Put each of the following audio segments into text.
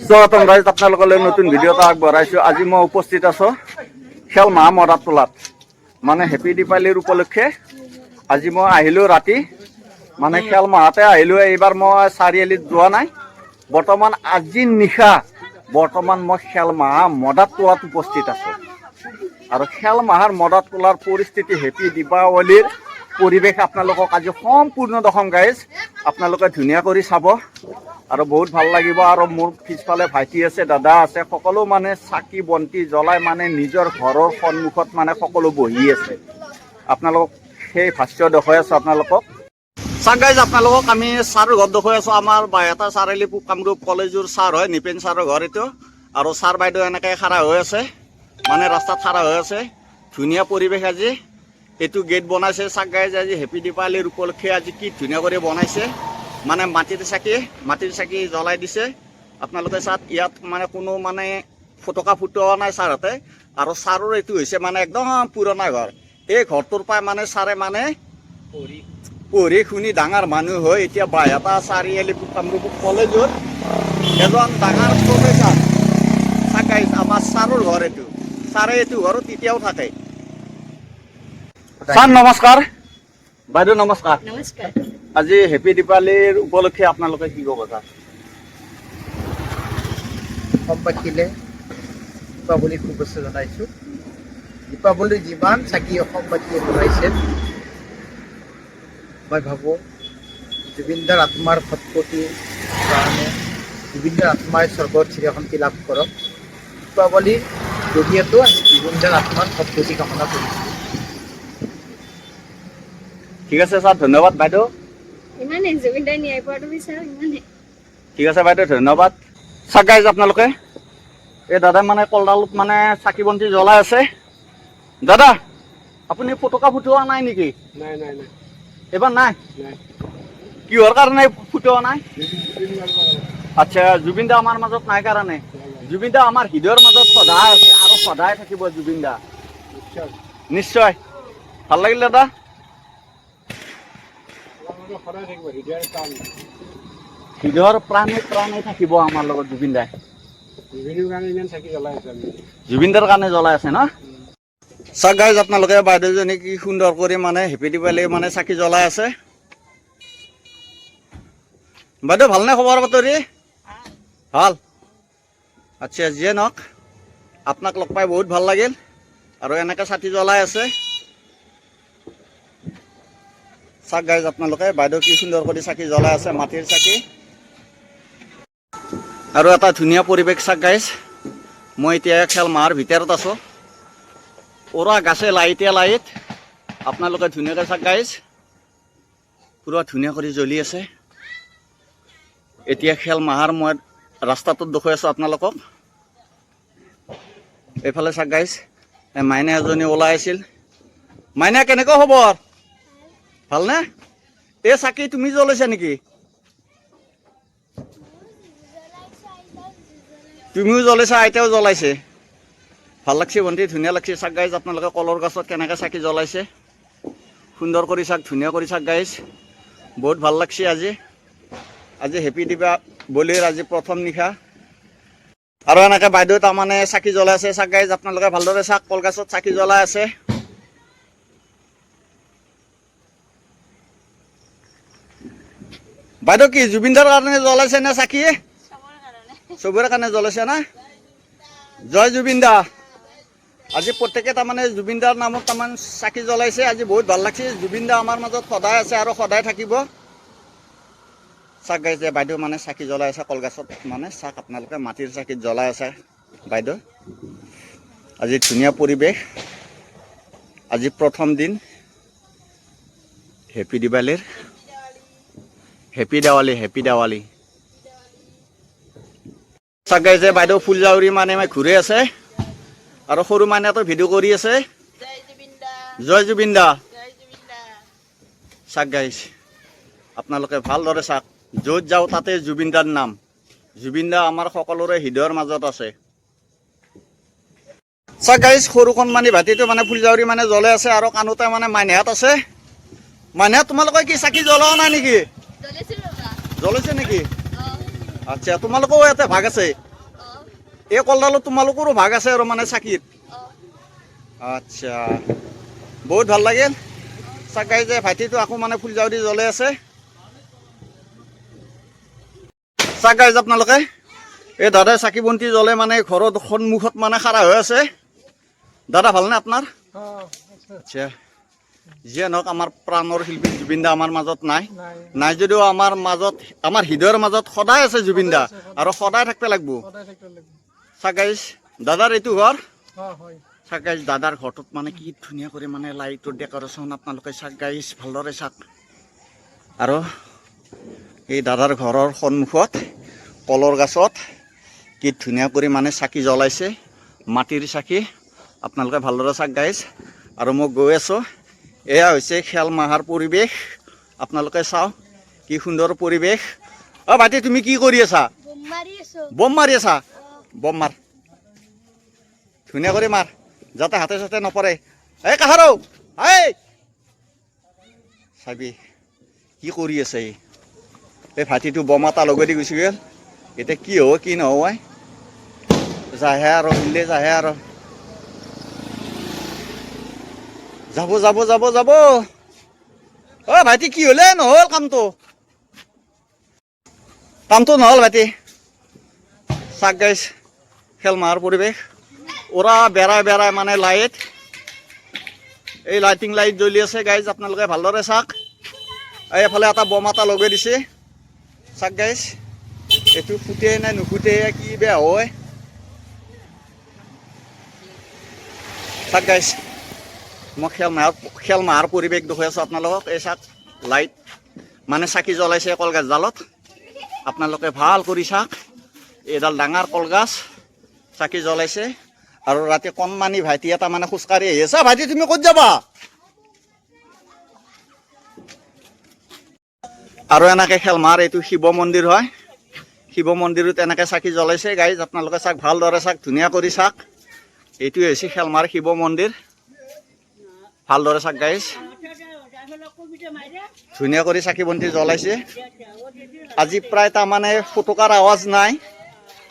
স্বাগতম গাইজ আপোনালোকলৈ নতুন ভিডিঅ' এটা আগবঢ়াইছোঁ। আজি মই উপস্থিত আছোঁ খেল মাহ মৰাত তোলাত, মানে হেপী দীপাৱলীৰ উপলক্ষে আজি মই আহিলোঁ ৰাতি, মানে খেল মাহতে আহিলোঁ। এইবাৰ মই চাৰিআলিত যোৱা নাই। বৰ্তমান আজি নিশা মই খেল মাহ মদাত তোলাত উপস্থিত আছোঁ। আৰু খেল মাহৰ মদাত তোলাৰ পৰিস্থিতি, হেপী দীপাৱলীৰ পৰিৱেশ আপোনালোকক আজি সম্পূৰ্ণ দেখাম গাইজ। আপোনালোকে ধুনীয়া কৰি চাব আৰু বহুত ভাল লাগিব। আৰু মোৰ পিছফালে ভাইটি আছে, দাদা আছে, সকলো মানে চাকি বন্তি জ্বলাই মানে নিজৰ ঘৰৰ সন্মুখত মানে সকলো বহি আছে। আপোনালোকক সেই ভাষ্য দেখুৱাই আছোঁ আপোনালোকক। চাওক গাইজ, আপোনালোকক আমি ছাৰৰ ঘৰত দেখুৱাই আছোঁ। আমাৰ বাইহাটা চাৰিআলি পূব কামৰূপ কলেজৰ ছাৰ হয়, নিপেন ছাৰৰ ঘৰ এইটো। আৰু ছাৰ বাইদেউ এনেকৈ খাৰা হৈ আছে, মানে ৰাস্তাত খাৰা হৈ আছে। ধুনীয়া পৰিৱেশ আজি। এইটো গেট বনাইছে চাওক গাইজ, আজি হেপী দীপাৱলীৰ উপলক্ষে আজি কি ধুনীয়া কৰি বনাইছে। মানে মাটিৰ চাকি জ্বলাই দিছে। আপোনালোকে চাওক, ইয়াত মানে কোনো মানে ফটকা ফুটোৱা নাই ছাৰহঁতে। আৰু ছাৰৰ এইটো হৈছে মানে একদম পুৰণা ঘৰ। এই ঘৰটোৰ পৰাই মানে ছাৰে মানে পঢ়ি শুনি ডাঙৰ মানুহ হৈ এতিয়া বাইহাটা চাৰিআলি কামৰূপ কলেজত এজন ডাঙৰ প্ৰফেচাৰ। চাওক গাইজ, আমাৰ ছাৰৰ ঘৰ এইটো। ছাৰে এইটো ঘৰত তেতিয়াও থাকে। ছাৰ নমস্কাৰ, বাইদেউ নমস্কাৰ। নমস্কাৰ। আজি হেপী দীপাৱলীৰ উপলক্ষে আপোনালোকে কি ক'ব ছাৰ? অসমবাসীলৈ দীপাৱলীৰ শুভেচ্ছা জনাইছোঁ। দীপাৱলীৰ যিমান চাকি অসমবাসীয়ে জ্বলাইছে, মই ভাবোঁ জুবিনদাৰ আত্মাৰ সৎপতিৰ কাৰণে জুবিনদাৰ আত্মাই স্বৰ্গত চিৰশান্তি লাভ কৰক। দীপাৱলীৰ জৰিয়তেও আমি জুবিনদাৰ আত্মাৰ সৎপতি কামনা কৰিছোঁ। ঠিক আছে ছাৰ, ধন্যবাদ বাইদেউ। ইমানে জুবিনদাই ন্যায় পোৱাটো বিচাৰোঁ, ইমানে। ঠিক আছে বাইদেউ, ধন্যবাদ। চাওক গাইজ আপোনালোকে, এই দাদাই মানে কলডালত মানে চাকি বন্তি জ্বলাই আছে। দাদা, আপুনি ফটকা ফুটোৱা নাই নেকি? নাই। এইবাৰ নাই? কিহৰ কাৰণে ফুটোৱা নাই? আচ্ছা, জুবিন দা আমাৰ মাজত নাই কাৰণে। জুবিন দা আমাৰ হৃদয়ৰ মাজত সদায় আছে আৰু সদায় থাকিব জুবিন দা। নিশ্চয়। ভাল লাগিল দাদা। হৃদয়ৰ প্ৰাণে থাকিব আমাৰ লগত জুবিন দাই। জুবিনদাৰ কাৰণে জ্বলাই আছে ন? চাওক গাইজ আপোনালোকে, বাইদেউজনী কি সুন্দৰ কৰি মানে হেপী দীপাৱলী মানে চাকি জ্বলাই আছে। বাইদেউ ভালনে খবৰ বাতৰি? ভাল। আচ্ছা, যিয়ে নহওক, আপোনাক লগ পাই বহুত ভাল লাগিল। আৰু এনেকৈ চাকি জ্বলাই আছে। চাওক গাইজ আপোনালোকে, বাইদেউ কি সুন্দৰ কৰি চাকি জ্বলাই আছে, মাটিৰ চাকি। আৰু এটা ধুনীয়া পৰিৱেশ চাওক গাইজ। মই এতিয়া খেল মাহৰ ভিতৰত আছোঁ। পুৰা গাছে লাইটে লাইট। আপোনালোকে ধুনীয়াকৈ চাওক গাইজ, পুৰা ধুনীয়া কৰি জ্বলি আছে। এতিয়া খেল মাহৰ মই ৰাস্তাটোত দেখুৱাই আছোঁ আপোনালোকক। এইফালে চাওক গাইজ, মাইনা এজনী ওলাই আছিল। মাইনা, কেনেকুৱা খবৰ? ভালনে? এই চাকি তুমি জ্বলাইছা নেকি? তুমিও জ্বলাইছা, আইতাও জ্বলাইছে। ভাল লাগছে ভণ্টি, ধুনীয়া লাগছে। চাওক গাইজ আপোনালোকে কলৰ গছত কেনেকৈ চাকি জ্বলাইছে। সুন্দৰ কৰি চাওক, ধুনীয়া কৰি চাওক গাইজ। বহুত ভাল লাগছে আজি হেপী দীপাৱলীৰ আজি প্ৰথম নিশা। আৰু এনেকৈ বাইদেউ তাৰমানে চাকি জ্বলাই আছে। চাওক গাইজ আপোনালোকে ভালদৰে চাওক, কলগছত চাকি জ্বলাই আছে। বাইদেউ কি জুবিনদাৰ কাৰণে জ্বলাইছে নে চাকি? চবৰে কাৰণে জ্বলাইছে না? জয় জুবিন দা। আজি প্ৰত্যেকে তাৰমানে জুবিনদাৰ নামত তাৰমানে চাকি জ্বলাইছে। আজি বহুত ভাল লাগছে। জুবিন দা আমাৰ মাজত সদায় আছে আৰু সদায় থাকিব। চাওক গাইজ, বাইদেউ মানে চাকি জ্বলাই আছে কলগছত। মানে চাওক আপোনালোকে, মাটিৰ চাকিত জ্বলাই আছে বাইদেউ। আজি ধুনীয়া পৰিৱেশ। আজি প্ৰথম দিন হেপী দীপাৱলীৰ। হেপী দেৱালী। চাওক গাইজ, বাইদেউ ফুলজাউৰি মানে ঘূৰি আছে আৰু সৰু মাইনাটো ভিডিঅ' কৰি আছে। জয় জুবিন দা। চাওক গাইজ আপোনালোকে ভালদৰে চাওক, য'ত যাওঁ তাতে জুবিন দাৰ নাম। জুবিন দা আমাৰ সকলোৰে হৃদয়ৰ মাজত আছে। চাওক গাইজ, সৰু কণমানি ভাইটিটো মানে ফুলজাউৰি মানে জ্বলাই আছে আৰু কাণতে মানে মাইনাহঁত আছে। মাইনাহঁত, তোমালোকে কি চাকি জ্বলোৱা নাই নেকি? জ্বলাইছে নেকি? আচ্ছা তোমালোকৰো ইয়াতে ভাগ আছে এই কলডালত তোমালোকৰো ভাগ আছে আৰু মানে চাকিত আচ্ছা বহুত ভাল লাগিল চাক গাইজ ভাইটিটো আকৌ মানে ফুলজাউৰি জ্বলাই আছে চাক গাইজ আপোনালোকে এই দাদাই চাকি বন্তি জ্বলে মানে ঘৰৰ সন্মুখত মানে খাৰা হৈ আছে দাদা ভালনে আপোনাৰ আচ্ছা যিয়ে নহওক আমাৰ প্ৰাণৰ শিল্পী জুবিন দা আমাৰ মাজত নাই যদিও আমাৰ মাজত আমাৰ হৃদয়ৰ মাজত সদায় আছে জুবিন দা আৰু সদায় থাকিব লাগিব চাক গাইজ দাদাৰ এইটো ঘৰ চাক গাইজ দাদাৰ ঘৰটোত মানে কি ধুনীয়া কৰি মানে লাইটৰ ডেক'ৰেশ্যন আপোনালোকে চাক গাইজ ভালদৰে চাক আৰু এই দাদাৰ ঘৰৰ সন্মুখত কলৰ গছত কি ধুনীয়া কৰি মানে চাকি জ্বলাইছে মাটিৰ চাকি আপোনালোকে ভালদৰে চাক গাইজ আৰু মই গৈ আছোঁ এয়া হৈছে খেল মাহাৰ পৰিৱেশ আপোনালোকে চাওক কি সুন্দৰ পৰিৱেশ ভাইটি তুমি কি কৰি আছা বম মাৰি আছা বম মাৰ ধুনীয়া কৰি মাৰ যাতে হাতে চাতে নপৰে এই কাহাৰৌ এই চাবি কি কৰি আছে এই ভাইটিটো বম এটা লগাই দি গুচি গ'ল এতিয়া কি হ'ব কি নহ'ব যাহে আৰু হিলে যাহে আৰু যাব যাব যাব যাব ভাইটি কি হ'লে নহ'ল কামটো নহ'ল ভাইটি চাক গাইজ খেল মাহাৰ পৰিৱেশ ওৰা বেৰাই মানে লাইট এই লাইটিং লাইট জ্বলি আছে গাইজ আপোনালোকে ভালদৰে চাওক এইফালে এটা বম এটা লগাই দিছে চাক গাইজ এইটো ফুটে নে নুফুটে কি বেয়া হয় চাক গাইজ মই খেল মাহাৰ পৰিৱেশ দেখুৱাই আছোঁ আপোনালোকক এই চাক লাইট মানে চাকি জ্বলাইছে কলগছডালত আপোনালোকে ভাল কৰি চাওক এইডাল ডাঙৰ কলগছ চাকি জ্বলাইছে আৰু ৰাতি কণমানি ভাইটি এটা মানে খোজকাঢ়ি আহি আছে ভাইটি তুমি ক'ত যাবা আৰু এনেকৈ খেল মাৰ এইটো শিৱ মন্দিৰ হয় শিৱ মন্দিৰত এনেকৈ চাকি জ্বলাইছে গাইজ আপোনালোকে চাওক ভালদৰে চাওক ধুনীয়া কৰি চাওক এইটোৱে হৈছে খেল মাৰ শিৱ মন্দিৰ ভালদৰে চাওক গাইজ ধুনীয়া কৰি চাকি বন্তি জ্বলাইছে আজি প্ৰায় তাৰমানে ফুটুকাৰ আৱাজ নাই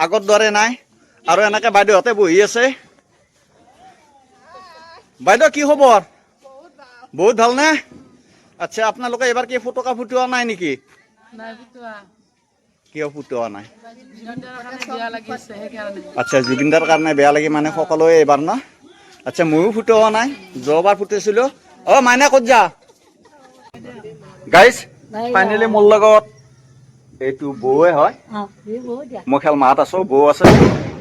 আগৰ দৰে নাই আৰু এনেকৈ বাইদেউহঁতে বহি আছে বাইদেউ কি খবৰ বহুত ভালনে আচ্ছা আপোনালোকে এইবাৰ কি ফুটুকা ফুটোৱা নাই নেকি কিয় ফুটোৱা নাই আচ্ছা জুবিনদাৰ কাৰণে বেয়া লাগি মানে সকলোৱে এইবাৰ ন আচ্ছা ময়ো ফুটোৱা নাই যোৱাবাৰ ফুটাইছিলোঁ মাইনা ক'ত যা গাইজ ফাইনেলি মোৰ লগত এইটো বৌৱে হয় মই খেল মাত আছো বৌ আছে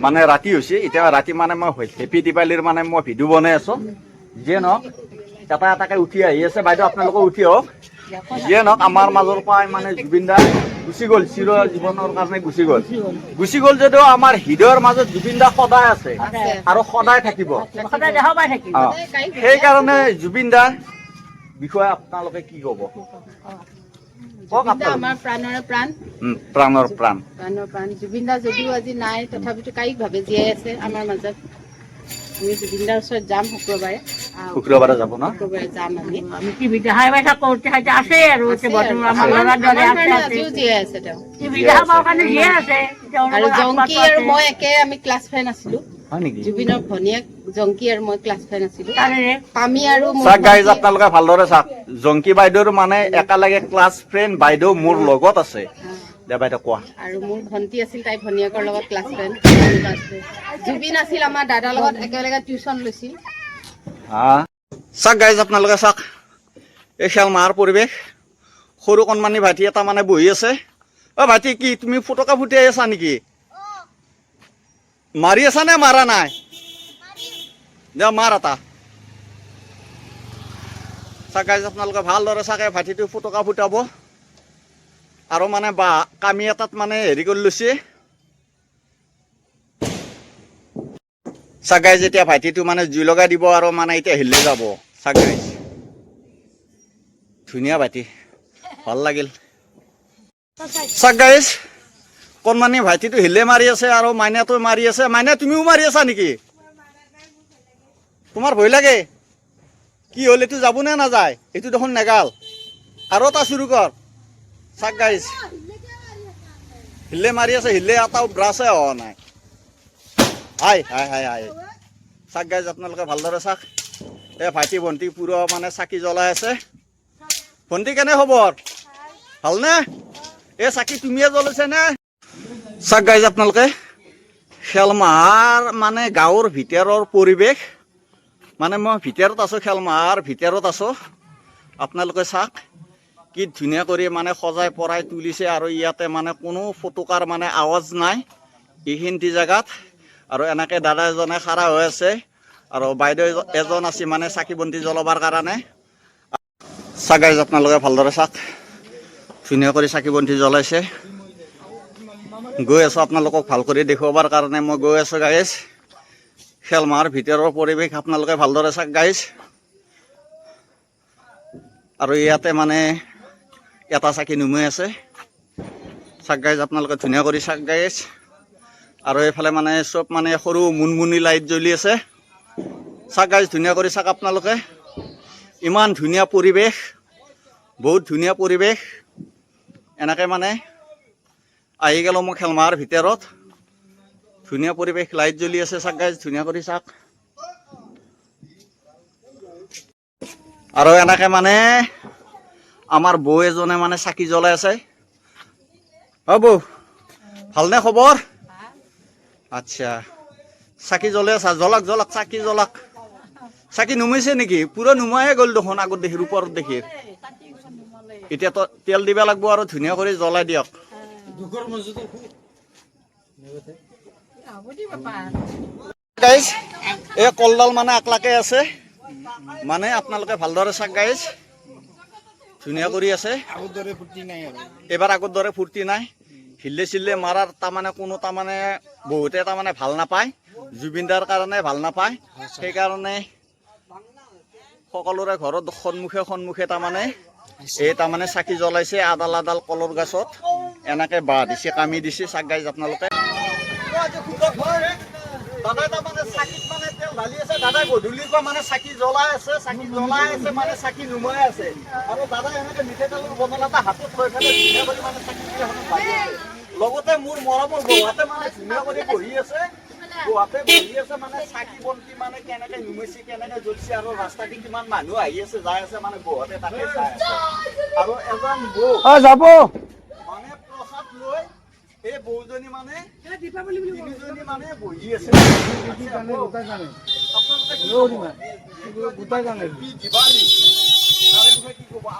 মানে ৰাতি হৈছে এতিয়া ৰাতি মানে মই হেপী দিৱালীৰ মানে মই ভিডিঅ' বনাই আছো যিয়ে নহওক এটা এটাকে উঠি আহি আছে বাইদেউ আপোনালোকে উঠি আহক যিয়ে নহওক আমাৰ মাজৰ পৰা মানে জুবিন দা গুচি গ'ল চিৰ জীৱনৰ কাৰণে গুচি গ'ল যদিও আমাৰ হৃদয়ৰ মাজত জুবিন দা সদায় আছে আৰু সদায় থাকিব সেইকাৰণে জুবিন দাৰ বিষয়ে আপোনালোকে কি ক'ব আমাৰ প্ৰাণৰ প্ৰাণ প্ৰাণৰ প্ৰাণ জুবিন দা যদিও আজি নাই তথাপিতো কায়িকভাৱে জীয়াই আছে আমাৰ মাজত আমি জুবিন দাৰ ওচৰত যাম শুক্ৰবাৰে যাব ন শুক্ৰবাৰে যাম আমি টিভি দেখাই পাই থাকো আছে আৰু আজিও জীয়াই আছে তেওঁ টিভি দেখাবৰ কাৰণে জীয়াই আছে আৰু জংকী আৰু মই একে আমি ক্লাছ ফ্ৰেণ্ড আছিলো হয় নেকি জুবিনৰ ভনীয়েক জংকী আৰু মই ক্লাছ ফ্ৰেণ্ড আছিলো পামি আৰু চাওক গাইজ আপোনালোকে ভালদৰে চাওক জংকী বাইদেউৰ মানে একেলগে ক্লাছ ফ্ৰেণ্ড বাইদেউ মোৰ লগত আছে দে বাইদেউ কোৱা আৰু মোৰ ভণ্টি আছিল তাই ভনীয়েকৰ লগত ক্লাছ ফ্ৰেণ্ড জুবিন আছিল আমাৰ দাদাৰ লগত একেলগে টিউচন লৈছিল চাওক গাইজ আপোনালোকে চাওক এই খেল মাহাৰ পৰিৱেশ সৰু কণমানি ভাইটি এটা মানে বহি আছে ভাইটি কি তুমি ফুটকা ফুটিয়াই আছা নেকি মাৰি আছা নে মাৰা নাই দে মাৰ এটা চাওক গাইজ আপোনালোকে ভালদৰে চাকে ভাইটিটো ফুটকা ফুটাব আৰু মানে বা কামি এটাত মানে হেৰি কৰি লৈছে চাওক গাইজ এতিয়া ভাইটিটো মানে জুই লগাই দিব আৰু মানে এতিয়া হিলে যাব চাওক গাইজ ধুনীয়া ভাইটি ভাল লাগিল চাওক গাইজ কণমানি ভাইটিটো হিলে মাৰি আছে আৰু মাইনাটো মাৰি আছে মাইনা তুমিও মাৰি আছা নেকি তোমাৰ ভয় লাগে কি হ'ল এইটো যাব নে নাযায় এইটো দেখোন নেগাল আৰু এটা চুৰু কৰ চাওক গাইজ হিলে মাৰি আছে, হিলে এটাও ব্ৰাছে হোৱা নাই। হাই হাই হাই হাই চাক গাইজ, আপোনালোকে ভালদৰে চাওক। এই ভাইটি ভণ্টি পুৰা মানে চাকি জ্বলাই আছে। ভণ্টি কেনে খবৰ? ভালনে? এই চাকি তুমিয়ে জ্বলাইছে নে? চাক গাইজ আপোনালোকে, খেলমাহাৰ মানে গাঁৱৰ ভিতৰৰ পৰিৱেশ, মানে মই ভিতৰত আছোঁ, খেলমাহাৰ ভিতৰত আছোঁ। আপোনালোকে চাওক কি ধুনীয়া কৰি মানে সজাই পৰাই তুলিছে, আৰু ইয়াতে মানে কোনো ফটকাৰ মানে আৱাজ নাই এইখিনি জেগাত। আৰু এনেকৈ দাদা এজনে খাৰা হৈ আছে, আৰু বাইদেউ এজন আছে মানে চাকি বন্তি জ্বলাবৰ কাৰণে। চাওক গাইজ আপোনালোকে ভালদৰে চাওক, ধুনীয়া কৰি চাকি বন্তি জ্বলাইছে। গৈ আছোঁ আপোনালোকক ভাল কৰি দেখুৱাবৰ কাৰণে মই গৈ আছোঁ গাইজ। খেলমাহাৰ ভিতৰৰ পৰিৱেশ আপোনালোকে ভালদৰে চাওক গাইজ। আৰু ইয়াতে মানে এটা চাকি নুমাই আছে। চাওক গাইজ আপোনালোকে ধুনীয়া কৰি চাওক গাইজ। আৰু এইফালে মানে চব মানে সৰু মুনমুনি লাইট জ্বলি আছে। চাওক গাইজ ধুনীয়া কৰি চাওক আপোনালোকে, ইমান ধুনীয়া পৰিৱেশ, বহুত ধুনীয়া পৰিৱেশ। এনেকৈ মানে আহি গ'লোঁ মই খেলমাহাৰ ভিতৰত, ধুনীয়া পৰিৱেশ, লাইট জ্বলি আছে। চাওক গাইজ ধুনীয়া কৰি চাওক। আৰু এনেকৈ মানে আমাৰ বৌ এজনে মানে চাকি জ্বলাই আছে। অ বৌ, ভালনে খবৰ? আচ্ছা, চাকি জ্বলাই আছা, জ্বলাক জ্বলাক, চাকি জ্বলাক। চাকি নুমাইছে নেকি? পুৰা নুমায়ে গ'ল দেখোন, আগত দেখি ওপৰত দেখি। এতিয়া তেল দিব লাগিব আৰু ধুনীয়া কৰি জ্বলাই দিয়ক। গাইজ এই কলডাল মানে আকলাকে আছে, মানে আপোনালোকে ভালদৰে চাওক গাইজ, ধুনীয়া কৰি আছে। এইবাৰ আগৰ দৰে ফূৰ্তি নাই, হিল্লে চিল্লে মাৰাৰ তাৰমানে কোনো তাৰমানে বহুতে তাৰমানে ভাল নাপায়, জুবিনদাৰ কাৰণে ভাল নাপায়। সেইকাৰণে সকলোৰে ঘৰত সন্মুখে সন্মুখে তাৰমানে তাৰমানে চাকি জ্বলাইছে। আডাল আডাল কলৰ গছত এনেকে বাঁহ দিছে, কামি দিছে। চাওক গাইজ আপোনালোকে, দাদাই তাৰমানে চাকিত মানে তেল ঢালি আছে। দাদাই গধূলিৰ পৰা মানে চাকি জ্বলাই আছে, চাকি জ্বলাই আছে, মানে চাকি নুমাই আছে। আৰু দাদাই এনেকে মিঠাইতেলৰ বটল এটা হাতত লৈ পেলাই ধুনীয়া কৰি মানে চাকি জ্বলাই আছে। লগতে মোৰ মৰমৰ বৌহাতে মানে ধুনীয়া কৰি বহি আছে, বৌহাতে বহি আছে মানে চাকি বন্তি মানে কেনেকে নুমাইছে, কেনেকে জ্বলিছে, আৰু ৰাস্তাদি কিমান মানুহ আহি আছে যাই আছে, মানে বৌহাতে তাকে চাই আছে। আৰু এজন বৌ যাব মানে প্ৰসাদ লৈ এই বৌজনী মানে তিনিজনী মানে বহি আছে।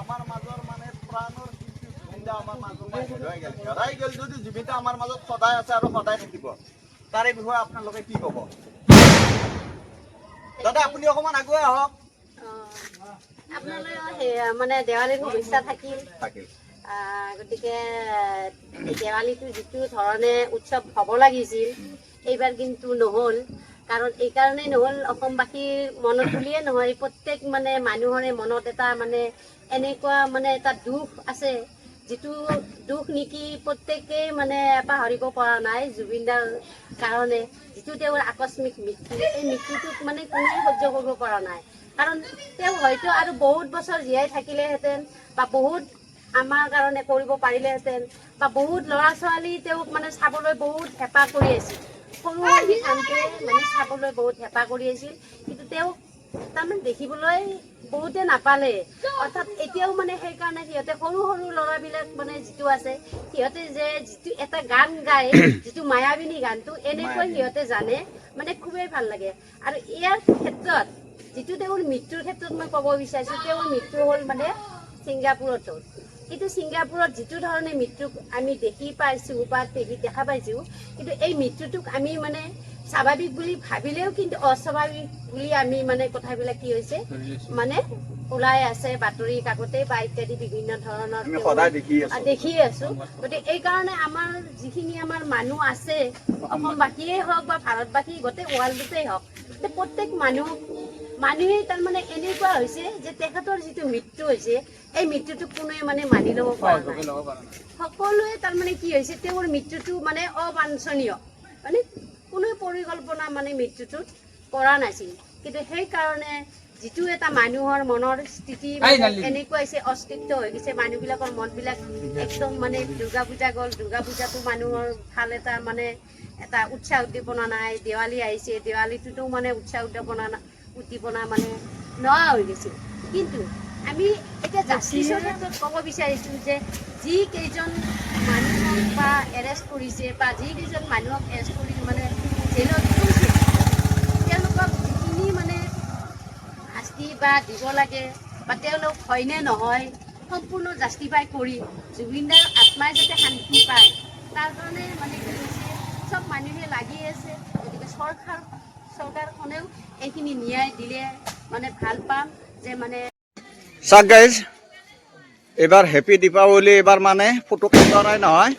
আমাৰ মাজৰ মানে প্ৰাণৰ জুবিনদা আমাৰ মাজৰ হেৰাই গ'ল। যদি জুবিনদা আমাৰ মাজত সদায় আছে আৰু সদায় থাকিব, তাৰে বিষয়ে আপোনালোকে কি ক'ব? দাদা আপুনি অকমান আগুৱাই আহক। আপোনালৈ মানে দেৱালীৰ শুভেচ্ছা থাকিল। গতিকে দেৱালীটো যিটো ধৰণে উৎসৱ হ'ব লাগিছিল এইবাৰ কিন্তু নহ'ল। কাৰণ এইকাৰণেই নহ'ল, অসমবাসীৰ মনত বুলিয়ে নহয়, প্ৰত্যেক মানে মানুহৰে মনত এটা মানে এনেকুৱা মানে এটা দুখ আছে, যিটো দুখ নেকি প্ৰত্যেকেই মানে পাহৰিব পৰা নাই। জুবিনদাৰ কাৰণে যিটো তেওঁৰ আকস্মিক মৃত্যু, এই মৃত্যুটোক মানে কোনেও সহ্য কৰিব পৰা নাই। কাৰণ তেওঁ হয়তো আৰু বহুত বছৰ জীয়াই থাকিলেহেঁতেন, বা বহুত আমাৰ কাৰণে কৰিব পাৰিলেহেঁতেন, বা বহুত ল'ৰা ছোৱালী তেওঁক মানে চাবলৈ বহুত হেঁপাহ কৰি আছিল। সৰু সন্তানটোৱে মানে চাবলৈ বহুত হেঁপাহ কৰি আছিল, কিন্তু তেওঁক তাৰমানে দেখিবলৈ বহুতে নাপালে। অৰ্থাৎ এতিয়াও মানে সেইকাৰণে সিহঁতে সৰু সৰু ল'ৰাবিলাক মানে যিটো আছে, সিহঁতে যে যিটো এটা গান গায়, যিটো মায়াবিনী গানটো, এনেকৈ সিহঁতে জানে, মানে খুবেই ভাল লাগে। আৰু ইয়াৰ ক্ষেত্ৰত যিটো তেওঁৰ মৃত্যুৰ ক্ষেত্ৰত মই ক'ব বিচাৰিছোঁ, তেওঁৰ মৃত্যু হ'ল মানে ছিংগাপুৰত হ'ল। কিন্তু ছিংগাপুৰত যিটো ধৰণে মৃত্যুক আমি দেখি পাইছোঁ বা দেখা পাইছোঁ, কিন্তু এই মৃত্যুটোক আমি মানে স্বাভাৱিক বুলি ভাবিলেও কিন্তু অস্বাভাৱিক বুলি আমি মানে কথাবিলাক কি হৈছে মানে ওলাই আছে বাতৰি কাকতে বা ইত্যাদি বিভিন্ন ধৰণৰ দেখি আছোঁ। গতিকে এইকাৰণে আমাৰ যিখিনি আমাৰ মানুহ আছে, অসমবাসীয়ে হওক বা ভাৰতবাসী, গোটেই ৱৰ্ল্ডতেই হওক, প্ৰত্যেক মানুহেই তাৰমানে এনেকুৱা হৈছে যে তেখেতৰ যিটো মৃত্যু হৈছে, এই মৃত্যুটোক কোনোৱে মানে মানি ল'ব পৰা নাই। সকলোৱে তাৰমানে কি হৈছে, তেওঁৰ মৃত্যুটো মানে অবাঞ্ছনীয়, মানে কোনো পৰিকল্পনা মানে মৃত্যুটোত কৰা নাছিল। কিন্তু সেইকাৰণে যিটো এটা মানুহৰ মনৰ স্থিতি মানে এনেকুৱা হৈছে, অস্তিত্ব হৈ গৈছে মানুহবিলাকৰ মনবিলাক একদম মানে দুৰ্গা পূজা গ'ল, দুৰ্গা পূজাটো মানুহৰ ভাল এটা মানে এটা উৎসাহ উদ্দীপনা নাই। দেৱালী আহিছে, দেৱালীটোতো মানে উৎসাহ উদ্দীপনা মানে নোহোৱা হৈ গৈছে। কিন্তু আমি এতিয়া জাষ্টিছৰ ক্ষেত্ৰত ক'ব বিচাৰিছোঁ যে যিকেইজন মানুহক বা এৰেষ্ট কৰিছে বা যিকেইজন মানুহক এৰেষ্ট কৰি মানে জেলত থৈছে, তেওঁলোকক যিখিনি মানে শাস্তি বা দিব লাগে বা তেওঁলোক হয়নে নহয় সম্পূৰ্ণ জাষ্টিফাই কৰি জুবিনদাৰ আত্মাই যাতে শান্তি পায়, তাৰ কাৰণে মানে কি হৈছে, চব মানুহে লাগি আছে। গতিকে চৰকাৰখনেও এইখিনি ন্যায় দিলে মানে ভাল পাম যে মানে চাওক গাইজ, এইবাৰ হেপী দীপাৱলী। এইবাৰ মানে ফুটুকা মাৰাই নহয়,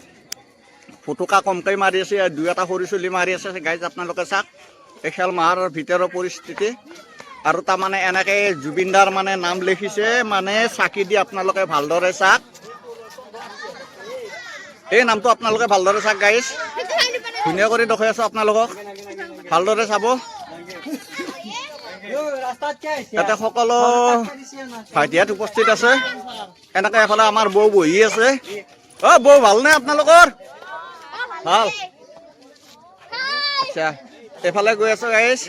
ফুটুকা কমকৈ মাৰি আছে, দুই এটা সৰু চুলি মাৰি আছে গাইজ। আপোনালোকে চাওক এই খেল মাহৰ ভিতৰৰ পৰিস্থিতি। আৰু তাৰমানে এনেকৈ জুবিনদাৰ মানে নাম লিখিছে মানে চাকি দি, আপোনালোকে ভালদৰে চাওক এই নামটো, আপোনালোকে ভালদৰে চাওক গাইজ, ধুনীয়া কৰি দেখুৱাই আছোঁ আপোনালোকক, ভালদৰে চাব। ইয়াতে সকলো ভাইটিহঁত উপস্থিত আছে। এনেকৈ এফালে আমাৰ বৌ বহি আছে। অ' বৌ ভালনে আপোনালোকৰ? ভাল। আচ্ছা, এইফালে গৈ আছো গাইজ,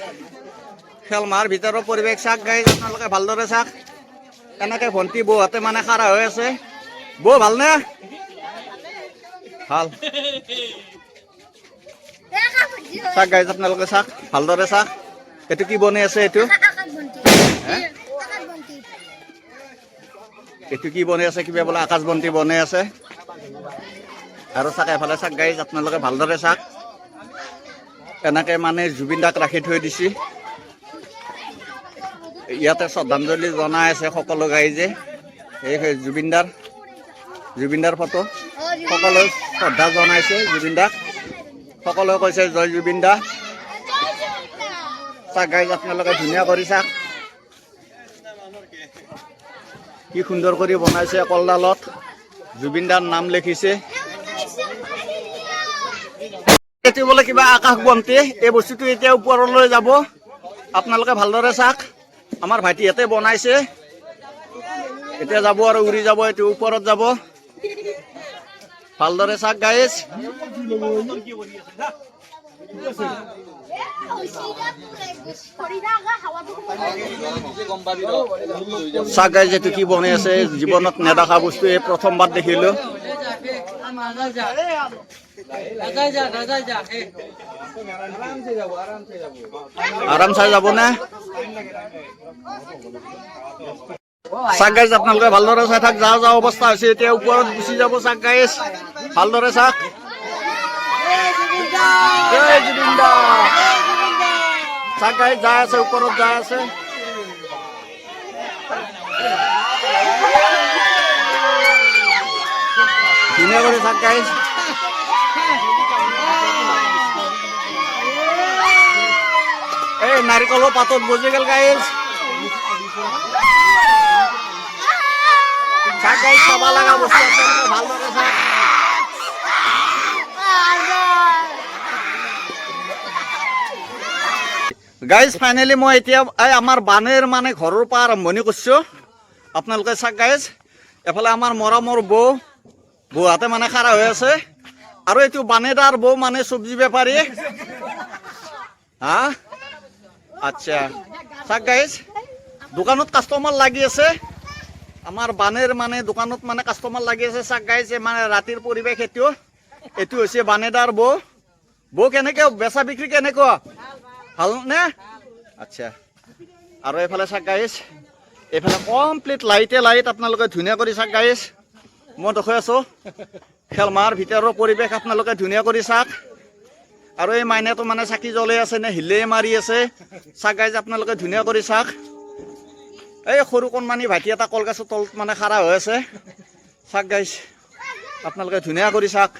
খেল মাহৰ ভিতৰৰ পৰিৱেশ চাওক গাইজ, আপোনালোকে ভালদৰে চাওক। এনেকৈ ভণ্টি বৌহঁতে মানে খাৰা হৈ আছে। বৌ ভালনে? ভাল। চাওক গাইজ, আপোনালোকে চাওক, ভালদৰে চাওক। এইটো কি বনাই আছে? এইটো কি বনাই আছে? কিবা বোলে আকাশ বন্তি বনাই আছে। আৰু চাওক এফালে চাওক গাইজ, আপোনালোকে ভালদৰে চাওক। এনেকৈ মানে জুবিনদাক ৰাখি থৈ দিছে। ইয়াতে শ্ৰদ্ধাঞ্জলি জনাই আছে সকলো গাইজে। এই জুবিনদাৰ ফটো, সকলোৱে শ্ৰদ্ধা জনাইছে জুবিনদাক। সকলোৱে কৈছে জয় জুবিনদা। চাওক গাইজ, আপোনালোকে ধুনীয়া কৰি চাওক, কি সুন্দৰ কৰি বনাইছে। কলডালত জুবিনদাৰ নাম লিখিছে। এতিয়া বোলে কিবা আকাশ বন্তি, এই বস্তুটো এতিয়া ওপৰলৈ যাব। আপোনালোকে ভালদৰে চাওক, আমাৰ ভাইটিহঁতে বনাইছে। এতিয়া যাব আৰু উৰি যাব, এইটো ওপৰত যাব। ভালদৰে চাওক গাইজ। চাওক গাইজ, এইটো কি বনাই আছে, জীৱনত নেদেখা বস্তু, এই প্ৰথমবাৰ দেখিলো। আৰাম চাই যাব নে? চাওক গাইজ, আপোনালোকে ভালদৰে চাই থাক। যাওঁ যাওঁ অৱস্থা হৈছে, এতিয়া ওপৰত গুচি যাব। চাওক গাইজ, ভালদৰে চাওক। জয় জুবিনদা। চাওক গাইজ, যাই আছে, ওপৰত যাই আছে। ধুনীয়া কৰি চাওক গাইজ। এই নাৰিকলৰ পাতত বজি গেল গাইজ। চাওক গাইজ, চাব লগা বস্তু আছে, ভালদৰে চাওক। গাইজ ফাইনেলি মই এতিয়া আমাৰ বানেৰ মানে ঘৰৰ পৰা আৰম্ভণি কৰিছোঁ। আপোনালোকে চাওক গাইজ, এফালে আমাৰ মৰমৰ বৌহঁতে মানে খাৰা হৈ আছে। আৰু এইটো বানেদাৰ বৌ মানে চব্জি বেপাৰী। হা, আচ্ছা। চাওক গাইজ, দোকানত কাষ্টমাৰ লাগি আছে। আমাৰ বানেৰ মানে দোকানত মানে কাষ্টমাৰ লাগি আছে। চাওক গাইজ, মানে ৰাতিৰ পৰিৱেশ এইটো হৈছে বানেদাৰ বৌ। কেনেকৈ বেচা বিক্ৰী কেনেকুৱা? ভালনে? আচ্ছা। আৰু এইফালে চাওক গাইজ, এইফালে কমপ্লিট লাইটে লাইট। আপোনালোকে ধুনীয়া কৰি চাওক গাইজ, মই দেখুৱাই আছোঁ খেল মাহৰ ভিতৰৰ পৰিৱেশ। আপোনালোকে ধুনীয়া কৰি চাওক। আৰু এই মাইনাটো মানে চাকি জ্বলাই আছে নে হিলে মাৰি আছে? চাওক গাইজ, আপোনালোকে ধুনীয়া কৰি চাওক। এই সৰু কণমানি ভাইটি এটা কলগছৰ তলত মানে খাৰা হৈ আছে। চাওক গাইজ, আপোনালোকে ধুনীয়া কৰি চাওক।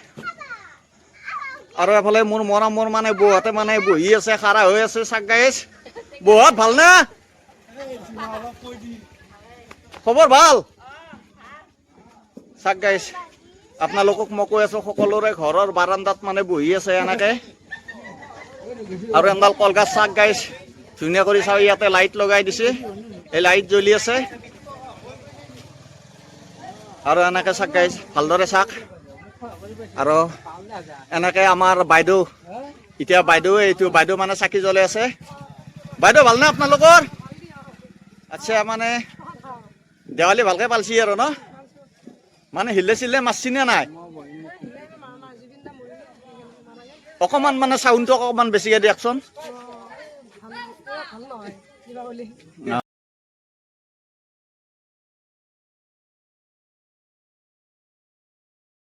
আৰু এফালে মোৰ মৰমৰ মানে বৌহঁতে মানে বহি আছে, খাৰা হৈ আছে। চাওক গাইজ, বৌহঁত ভালনে? খবৰ ভাল? চাওক গাইজ, আপোনালোকক মই কৈ আছোঁ, সকলোৰে ঘৰৰ বাৰান্দাত মানে বহি আছে এনেকৈ। আৰু এডাল কলগছ চাওক গাইজ, ধুনীয়া কৰি চাওক। ইয়াতে লাইট লগাই দিছে। এই লাইট জ্বলি আছে আৰু এনেকে চাক গাইজ ভালদৰে চাক আৰু এনেকে আমাৰ বাইদেউ এতিয়া বাইদেউ এইটো বাইদেউ মানে চাকি জ্বলাই আছে বাইদেউ ভালনে আপোনালোকৰ আচ্ছা মানে দেৱালী ভালকে পালছি আৰু ন মানে হিলে চিলে মাৰছি নে নাই অকমান মানে চাউণ্ডটো অকমান বেছিকে দিয়কচোন